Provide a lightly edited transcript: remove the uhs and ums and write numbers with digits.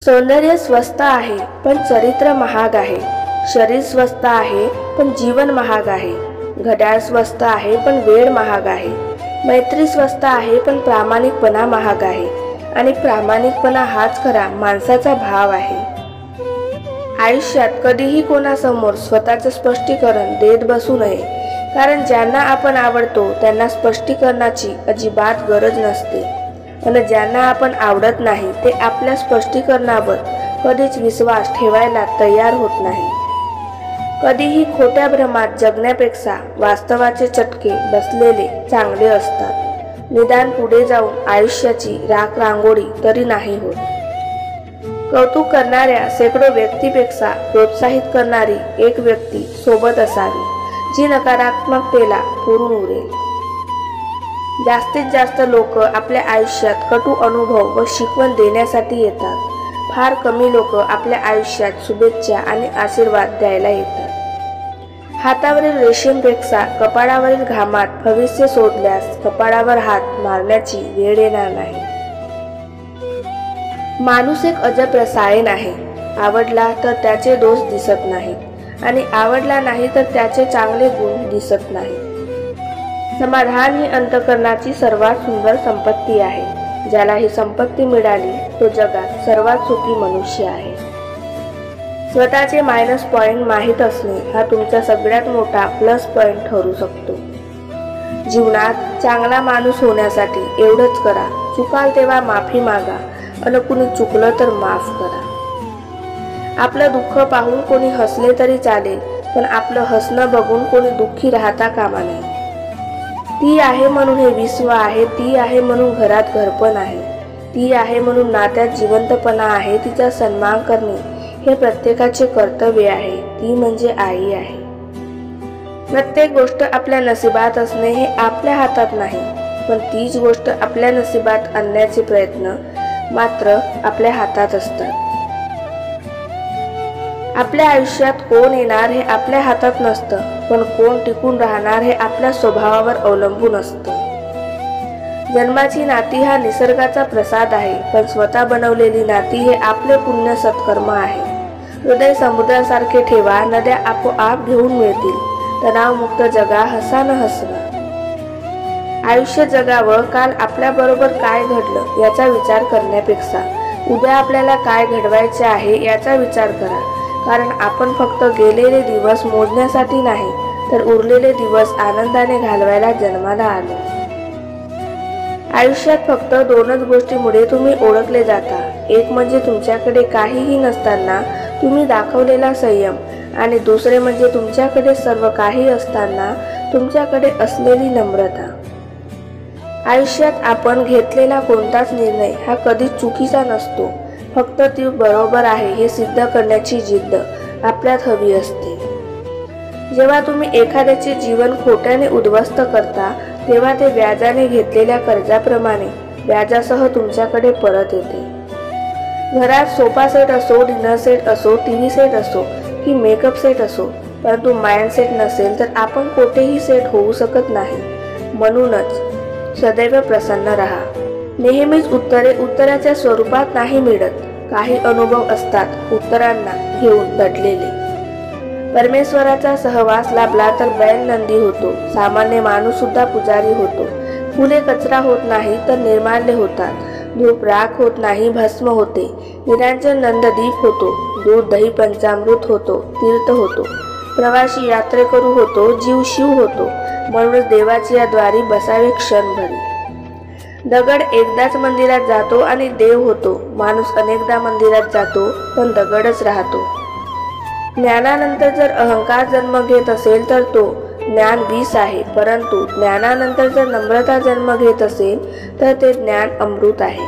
सौंदर्य स्वस्त आहे पण चरित्र महाग आहे। शरीर स्वस्त आहे पण जीवन महाग आहे। घड्याळ स्वस्त आहे पण वेळ महाग आहे। मैत्री स्वस्त आहे पण प्रामाणिकपणा महाग आहे। आणि प्रामाणिकपणा हाच खरा माणसाचा भाव आहे। आयुष्यात कधीही कोणासमोर स्वतःचे स्पष्टीकरण देत बसू नये, कारण ज्यांना आपण आवडतो त्यांना स्पष्टीकरणाची अजिबात गरज नसते आणि ज्यांना आपण आवडत नाही ते आपल्या स्पष्टीकरणावर कधीच विश्वास ठेवायला तयार होत नाही। कधीही खोट्या भ्रमात जगण्यापेक्षा वास्तवाचे चटके बसलेले चांगले असतात। निदान पुढे जाऊन आयुष्याची राख रांगोळी तरी नाही होत। कौतुक करणाऱ्या शेकडो व्यक्तीपेक्षा प्रोत्साहित करणारी एक व्यक्ती सोबत असावी, जी नकारात्मकतेला पुरून उरेल। जास्तीत जास्त लोक आपल्या आयुष्यात कटू अनुभव व शिकवण देण्यासाठी येतात। फार कमी लोक आपल्या आयुष्यात शुभेच्छा आणि आशीर्वाद द्यायला येतात। हातावरील रेशीमपेक्षा कपाळावरील घामात भविष्य सोडल्यास कपाळावर हात मारण्याची वेळ येणार नाही। माणूस एक अजब रसायन आहे। आवडला तर त्याचे दोष दिसत नाहीत आणि आवडला नाही तर त्याचे चांगले गुण दिसत नाहीत। समाधान ही अंतःकरणाची सर्वात सुंदर संपत्ती आहे। ज्याला ही संपत्ती मिळाली तो जगात सर्वात सुखी मनुष्य आहे। स्वतःचे मायनस पॉइंट माहीत असणे हा तुमचा सगळ्यात मोठा प्लस पॉइंट ठरू शकतो। जीवनात चांगला माणूस होण्यासाठी एवढंच करा, चुकाल तेव्हा माफी मागा आणि कुणी चुकलं तर माफ करा। आपलं दुःख पाहून कोणी हसले तरी चालेल, पण आपलं हसणं बघून कोणी दुःखी राहता कामा नये। ती आहे म्हणून हे विश्व आहे, ती आहे म्हणून घरात घरपण आहे, ती आहे म्हणून नात्यात जिवंतपणा आहे। तिचा सन्मान करणे हे प्रत्येकाचे कर्तव्य आहे। ती म्हणजे आई आहे। प्रत्येक गोष्ट आपल्या नशिबात असणे हे आपल्या हातात नाही, पण तीच गोष्ट आपल्या नशिबात आणण्याचे प्रयत्न मात्र आपल्या हातात असतात। आपल्या आयुष्यात कोण येणार हे आपल्या हातात नसतं, पण कोण टिकून राहणार हे आपल्या स्वभावावर अवलंबून असतं। जन्माची नाती हा निसर्गाचा प्रसाद आहे, पण स्वतः बनवलेली नाती हे आपले पुण्य सत्कर्म आहे। हृदय समुद्रासारखे ठेवा, नद्या आपोआप घेऊन मिळतील। तणावमुक्त जगा, हसानं हसवा। आयुष्य जगावं काल आपल्याबरोबर काय घडलं याचा विचार करण्यापेक्षा उद्या आपल्याला काय घडवायचे आहे याचा विचार करा, कारण आपण फक्त गेलेले दिवस मोजण्यासाठी नाही तर उरलेले दिवस आनंदाने घालवायला जन्माला आलो। आयुष्यात फक्त दोनच गोष्टींमुळे तुम्ही ओळखले जाता, एक म्हणजे तुमच्याकडे काहीही नसताना तुम्ही दाखवलेला संयम आणि दुसरे म्हणजे तुमच्याकडे सर्व काही असताना तुमच्याकडे असलेली नम्रता। आयुष्यात आपण घेतलेला कोणताच निर्णय हा कधीच चुकीचा नसतो, फक्त ती बरोबर आहे हे सिद्ध करण्याची जिद्द आपल्यात हवी असते। जेव्हा तुम्ही एखाद्याचे जीवन खोट्याने उद्ध्वस्त करता, तेव्हा ते व्याजाने घेतलेल्या कर्जाप्रमाणे व्याजासह तुमच्याकडे परत येते। घरात सोफा सेट असो, डिनर सेट असो, टीव्ही सेट असो की मेकअप सेट असो, परंतु माइंड सेट नसेल तर आपण कोठेही सेट होऊ शकत नाही। म्हणूनच सदैव प्रसन्न राहा। नेहमीच उत्तरे उत्तराच्या स्वरूपात नाही मिळत, काही अनुभव असतात उत्तरांना घेऊन दडलेले। परमेश्वराचा सहवास लाभला तर बैल नंदी होतो, सामान्य माणूस सुद्धा पुजारी होतो। फुले कचरा होत नाही तर निर्माल्य होतात, धूप राख होत नाही भस्म होते, निरांजन नंददीप होतो, दूध दही पंचामृत होतो, तीर्थ होतो, प्रवासी यात्रेकरू होतो, जीव शिव होतो। म्हणूनच देवाची या द्वारी बसावे क्षणभरी। दगड एकदाच मंदिरात जातो आणि देव होतो, माणूस अनेकदा मंदिरात जातो पण दगडच राहतो। ज्ञानानंतर जर अहंकार जन्म घेत असेल तर तो ज्ञान विष आहे, परंतु ज्ञानानंतर जर नम्रता जन्म घेत असेल तर ते ज्ञान अमृत आहे।